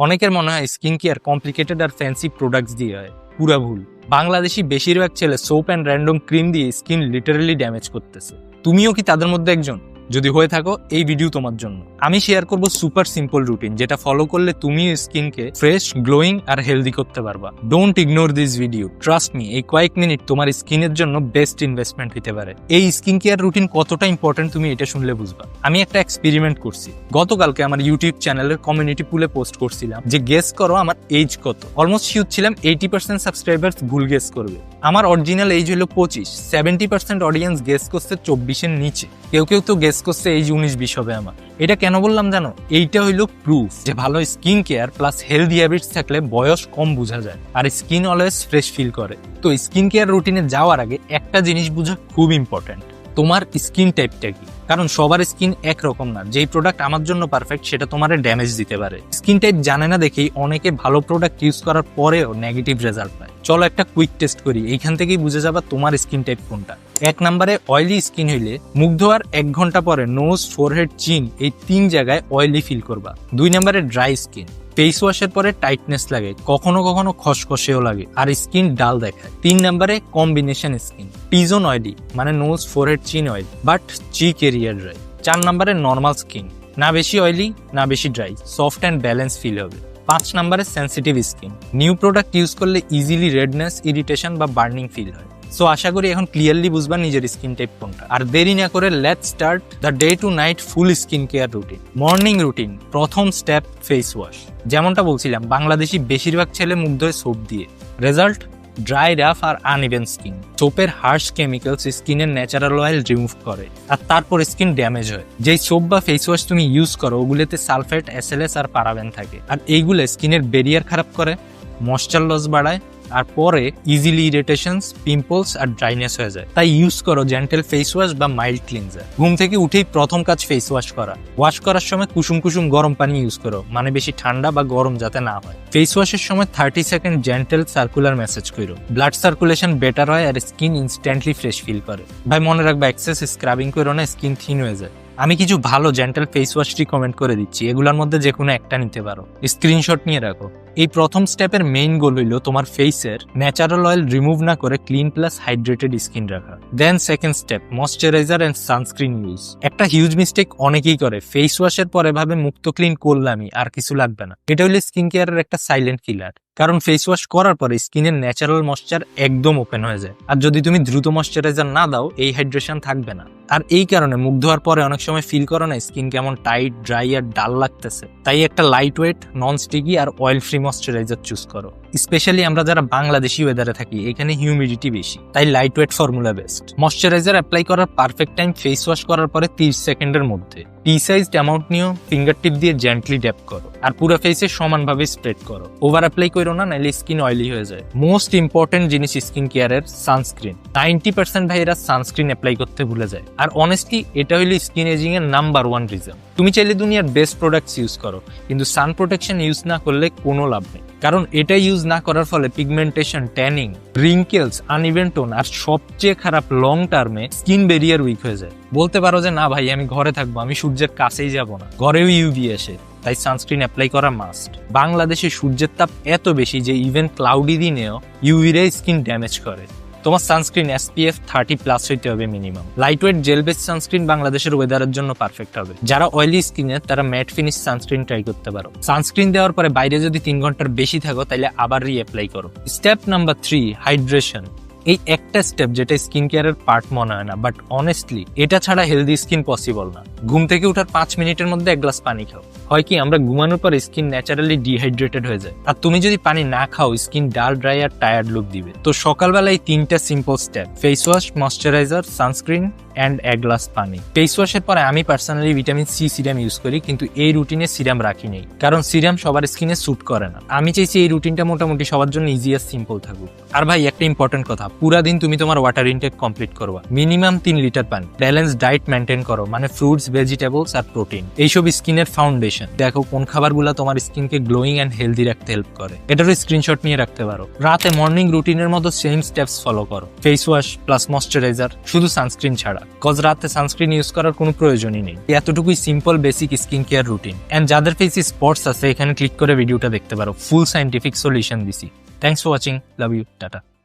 অনেকের মনে হয় স্কিন কেয়ার কমপ্লিকেটেড আর ফ্যান্সি প্রোডাক্টস দিয়ে হয়, পুরা ভুল। বাংলাদেশি বেশিরভাগ ছেলে সোপ অ্যান্ড র্যান্ডম ক্রিম দিয়ে স্কিন লিটারালি ড্যামেজ করতেছে। তুমিও কি তাদের মধ্যে একজন? যদি হয়ে থাকো, এই ভিডিও তোমার জন্য। আমি শেয়ার করব সুপার সিম্পল রুটিন, যেটা ফলো করলে তুমি স্কিনকে ফ্রেশ, গ্লোয়িং আর হেলদি করতে পারবা। Don't ignore this video, trust me, এই কয়েক মিনিট তোমার স্কিনের জন্য বেস্ট ইনভেস্টমেন্ট হতে পারে। এই স্কিন কেয়ার রুটিন কতটা ইম্পর্টেন্ট তুমি এটা শুনলে বুঝবা। আমি একটা এক্সপেরিমেন্ট করছি। গতকালকে আমার ইউটিউব চ্যানেলের কমিউনিটি পুলে পোস্ট করছিলাম যে গেস করো আমার এজ কত। অলমোস্ট শিওর ছিলাম 80% সাবস্ক্রাইবার্স ভুল গেস করবে। আমার অরিজিনাল এজ হলো 25, 70% অডিয়েন্স গেস করছে 24-এর নিচে। কেউ কেউ তো গেস করছে এই 19-20 হবে আমার। এটা কেন বললাম জানো? এইটা হইলো প্রুফ যে ভালো skin care plus healthy habits থাকলে বয়স কম বোঝা যায় আর স্কিন অলওয়েজ ফ্রেশ ফিল করে। তো স্কিন কেয়ার রুটিনে যাওয়ার আগে একটা জিনিস বোঝা খুব ইম্পর্টেন্ট, তোমার স্কিন টাইপটা কি। কারণ সবার স্কিন একরকম না। যেই প্রোডাক্ট আমার জন্য পারফেক্ট সেটা তোমার ড্যামেজ দিতে পারে। স্কিন টাইপ জানে না দেখেই অনেকে ভালো প্রোডাক্ট ইউজ করার পরেও নেগেটিভ রেজাল্ট পায়। চলো একটা কুইক টেস্ট করি, এইখান থেকেই বুঝে যাবা তোমার স্কিন টাইপ কোনটা। 1 নম্বরে অয়েলি স্কিন হইলে মুখ ধোয়ার 1 ঘন্টা পরে নোজ, ফোরহেড, চিন এই 3 জায়গায় অয়েলি ফিল করবা। 2 নম্বরে ড্রাই স্কিন, ফেস ওয়াশের পরে টাইটনেস লাগে, কখনো কখনো খসখসেও লাগে আর স্কিন ডাল দেখায়। 3 নম্বরে কম্বিনেশন স্কিন, টি-জোন অয়েলি মানে nose, forehead, chin oil but cheek area dry. 4 নম্বরে নর্মাল স্কিন, না বেশি অয়েলি না বেশি dry, soft and balance feel হবে। 5 নম্বরে sensitive skin, new product use করলে ইজিলি রেডনেস, ইরিটেশন বা বার্নিং ফিল হয়। সো আশা করি এখন ক্লিয়ারলি বুঝবা নিজের স্কিন টাইপ কোনটা। আর দেরি না করে let's start the day to night full skin care routine. Morning routine, প্রথম স্টেপ ফেস ওয়াশ। যেমনটা বলছিলাম, বাংলাদেশি বেশিরভাগ ছেলে মুখ ধোয় সোপ দিয়ে। রেজাল্ট ড্রাই, রাফ আর আনইভেন স্কিন। সোপের হার্শ কেমিক্যালস স্কিনের ন্যাচারাল অয়েল রিমুভ করে আর তারপর স্কিন ড্যামেজ হয়। যেই সোপ বা ফেস ওয়াশ তুমি ইউজ করো ওগুলোতে সালফেট, SLS আর পারাবেন থাকে আর এইগুলো স্কিনের ব্যারিয়ার খারাপ করে, ময়েশ্চার লস বাড়ায় আর পরে ইজিলি ইরিটেশনস, পিম্পলস আর ড্রাইনেস হয়ে যায়। তাই ইউজ করো জেন্টেল ফেস ওয়াশ বা মাইল্ড ক্লিনজার। ঘুম থেকে উঠেই প্রথম কাজ ফেস ওয়াশ করা। ওয়াশ করার সময় কুসুম কুসুম গরম পানি ইউজ করো, মানে বেশি ঠান্ডা বা গরম যাতে না হয়। ফেস ওয়াশের সময় 30 সেকেন্ড জেন্টেল সার্কুলার ম্যাসেজ করো। ব্লাড সার্কুলেশন বেটার হয় আর স্কিন ইনস্ট্যান্টলি ফ্রেশ ফিল করে। ভাই মনে রাখবা, এক্সেস স্ক্রাবিং করো না, স্কিন থিন হয়ে যায়। আমি কিছু ভালো জেন্টাল ফেস ওয়াশ রিকমেন্ড করে দিচ্ছি, এগুলোর মধ্যে যে কোনো একটা নিতে পারো, স্ক্রিনশট নিয়ে রাখো। এই প্রথম স্টেপের মেইন গোল হইল তোমার ফেসের ন্যাচারাল অয়েল রিমুভ না করে ক্লিন প্লাস হাইড্রেটেড স্কিন রাখা। Then second step moisturizer and sunscreen use. একটা হিউজ মিস্টেক অনেকেই করে, ফেস ওয়াশের পরে ভাবে মুখ তো ক্লিন করলামই আর কিছু লাগবে না। এটা হইলে স্কিন কেয়ারের একটা সাইলেন্ট কিলার। কারণ ফেস ওয়াশ করার পরে স্কিনের ন্যাচারাল ময়েশ্চার একদম ওপেন হয়ে যায় আর যদি তুমি দ্রুত ময়েশ্চারাইজার না দাও এই হাইড্রেশন থাকবে না। আর এই কারণে মুখ ধোয়ার পরে অনেক সময় ফিল করো না স্কিন কেমন টাইট, ড্রাই আর ডাল লাগতেছে। তাই একটা লাইট ওয়েট, নন স্টিকি আর অয়েল ফ্রি ময়েশ্চারাইজার চুজ করো। স্পেশালি আমরা যারা বাংলাদেশি ওয়েদারে থাকি, এখানে হিউমিডিটি বেশি, তাই light weight formula best. Moisturiser apply করার পারফেক্ট টাইম ফেস ওয়াশ করার পরে 30 সেকেন্ডের মধ্যে। টি সাইজড অ্যামাউন্ট নিও, ফিঙ্গার টিপ দিয়ে জেন্টলি ড্যাপ করো আর পুরো ফেসে সমানভাবে স্প্রেড করো। ওভার অ্যাপ্লাই করো না, নাইলে স্কিন অয়েলি হয়ে যায়। মোস্ট ইম্পর্টেন্ট জিনিস স্কিন কেয়ারের সানস্ক্রিন। 90% ভাইয়েরা সানস্ক্রিন অ্যাপ্লাই করতে ভুলে যায় আর অনেস্টলি এটা হইলো স্কিন এজিং এর নাম্বার 1 রিজন। তুমি চাইলে দুনিয়ার বেস্ট প্রোডাক্টস ইউজ করো, কিন্তু সান প্রোটেকশন ইউজ না করলে কোনো লাভ নেই। কারণ এটা ইউজ না করার ফলে pigmentation, tanning, wrinkles, uneven tone আর সবচেয়ে খারাপ লং টার্মে স্কিন ব্যারিয়ার উইক হয়ে যায়। বলতে পারো যে না ভাই আমি ঘরে থাকবো, আমি সূর্যের কাছেই যাব না, ঘরেও ইউভি আসে, তাই সানস্ক্রিন অ্যাপ্লাই করা মাস্ট। বাংলাদেশে সূর্যের তাপ এত বেশি যে ইভেন ক্লাউডি দিনেও ইউভি রে স্কিন ড্যামেজ করে। তোমার সানস্ক্রিন SPF 30+ হইতে হবে minimum. Light weight jail base sunscreen বাংলাদেশের ওয়েদারের জন্য পারফেক্ট হবে। যারা অয়েলি স্কিনের তারা ম্যাট ফিনিশ সানস্ক্রিন ট্রাই করতে পারো। সানস্ক্রিন দেওয়ার পরে বাইরে যদি 3 ঘন্টার বেশি থাকো তাহলে আবার রিঅ্যাপ্লাই করো। Step number 3 hydration. এই একটা স্টেপ যেটা স্কিন কেয়ারের পার্ট মনে হয় না, বাট অনেস্টলি এটা ছাড়া হেলদি স্কিন পসিবল না। ঘুম থেকে ওঠার 5 মিনিটের মধ্যে 1 গ্লাস পানি খাও। হয় কি আমরা ঘুমানোর পর স্কিন ন্যাচারালি ডিহাইড্রেটেড হয়ে যায় আর তুমি যদি পানি না খাও স্কিন ডাল, ড্রাই আর টায়ার্ড লুক দিবে। তো সকালবেলায় 3টা simple step, face wash, moisturizer, sunscreen and 1 glass পানি। ফেস ওয়াশের পরে আমি personally vitamin C serum use করি, কিন্তু এই রুটিনে সিরাম রাখি নেই কারণ সিরাম সবার স্কিনে স্যুট করে না। আমি চাইছি এই রুটিনটা মোটামুটি সবার জন্য ইজি আর সিম্পল থাকুক। আর ভাই একটা ইম্পর্টেন্ট কথা, পুরা দিন তুমি তোমার ওয়াটার ইনটেক কমপ্লিট করবা, মিনিমাম 3 লিটার পানি। ব্যালেন্স ডায়েট মেনটেন করো, মানে ফ্রুটস, ভেজিটেবলস আর প্রোটিন। এইসব স্কিনের ফাউন্ডেশন। দেখো কোন খাবারগুলো তোমার স্কিনকে গ্লোয়িং অ্যান্ড হেলদি রাখতে হেল্প করে। এটারও স্ক্রিনশট নিয়ে রাখতে পারো। রাতে মর্নিং রুটিনের মতো সেম স্টেপস ফলো করো। ফেস ওয়াশ প্লাস ময়েশ্চারাইজার, শুধু সানস্ক্রিন ছাড়া, কজ রাতে সানস্ক্রিন ইউজ করার কোনো প্রয়োজনই নেই। এতটুকুই simple basic skin care routine. And যাদের ফেসে স্পটস আছে এখানে ক্লিক করে ভিডিওটা দেখতে পারো। ফুল সাইন্টিফিক সলিউশন দিছি। Thanks for watching, love you, tata.